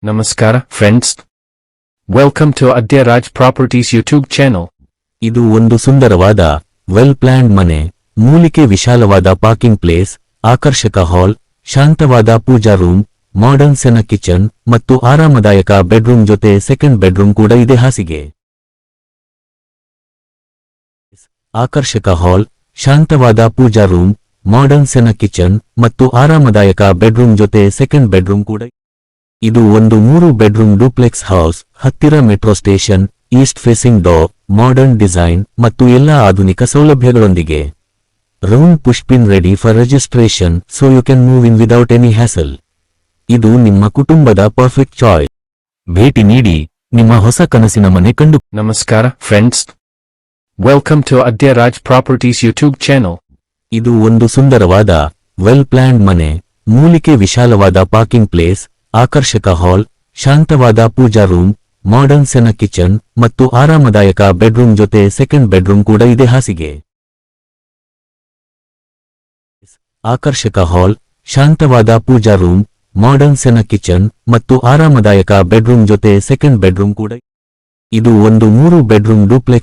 ನಮಸ್ಕಾರ friends, welcome to Adyaraj properties YouTube channel. ಇದು ಒಂದು ಸುಂದರವಾದ ವೆಲ್ ಪ್ಲಾನ್ಡ್ ಮನೆ, ಮೂಲಿಕೆ ವಿಶಾಲವಾದ ಪಾರ್ಕಿಂಗ್ ಪ್ಲೇಸ್, ಆಕರ್ಷಕ ಹಾಲ್, ಶಾಂತವಾದ ಪೂಜಾ ರೂಮ್, ಮಾಡರ್ನ್ ಸೆನ ಕಿಚನ್ ಮತ್ತು ಆರಾಮದಾಯಕ ಬೆಡ್ರೂಮ್ ಜೊತೆ ಸೆಕೆಂಡ್ ಬೆಡ್ರೂಮ್ ಕೂಡ ಇದೆ. ಹಾಸಿಗೆ, ಆಕರ್ಷಕ ಹಾಲ್, ಶಾಂತವಾದ ಪೂಜಾ ರೂಮ್, ಮಾಡರ್ನ್ ಸೆನ ಕಿಚನ್ ಮತ್ತು ಆರಾಮದಾಯಕ ಬೆಡ್ರೂಮ್ ಜೊತೆ ಸೆಕೆಂಡ್ ಬೆಡ್ರೂಮ್ ಕೂಡ. ಇದು ಒಂದು 3 ಬೆಡ್ರೂಮ್ ಡೂಪ್ಲೆಕ್ಸ್ ಹೌಸ್, ಹತ್ತಿರ metro station, east facing door, modern design ಮತ್ತು ಎಲ್ಲಾ ಆಧುನಿಕ ಸೌಲಭ್ಯಗಳೊಂದಿಗೆ. Round pushpin ready for registration, so you can move in without any hassle. ಇದು ನಿಮ್ಮ ಕುಟುಂಬದ ಪರ್ಫೆಕ್ಟ್ ಚಾಯ್ಸ್. ಭೇಟಿ ನೀಡಿ, ನಿಮ್ಮ ಹೊಸ ಕನಸಿನ ಮನೆ ಕಂಡು. ನಮಸ್ಕಾರ friends, welcome to Adyaraj properties YouTube channel. ಇದು ಒಂದು ಸುಂದರವಾದ ವೆಲ್ ಪ್ಲಾನ್ಡ್ ಮನೆ, ಮೂಲಿಕೆ ವಿಶಾಲವಾದ ಪಾರ್ಕಿಂಗ್ ಪ್ಲೇಸ್, ಆಕರ್ಷಕ ಹಾಲ್, ಶಾಂತವಾದ ಪೂಜಾ ರೂಮ್, ಮಾಡರ್ನ್ ಸೆನ ಕಿಚನ್ ಮತ್ತು ಆರಾಮದಾಯಕ ಬೆಡ್ರೂಮ್ ಜೊತೆ ಸೆಕೆಂಡ್ ಬೆಡ್ರೂಮ್ ಕೂಡ ಇದೆ. ಹಾಸಿಗೆ, ಆಕರ್ಷಕ ಹಾಲ್, ಶಾಂತವಾದ ಪೂಜಾ ರೂಮ್, ಮಾಡರ್ನ್ ಸೆನ ಕಿಚನ್ ಮತ್ತು ಆರಾಮದಾಯಕ ಬೆಡ್ರೂಮ್ ಜೊತೆ ಸೆಕೆಂಡ್ ಬೆಡ್ರೂಮ್ ಕೂಡ. ಇದು ಒಂದು 3 ಬೆಡ್ರೂಮ್ ಡೂಪ್ಲೆಕ್ಸ್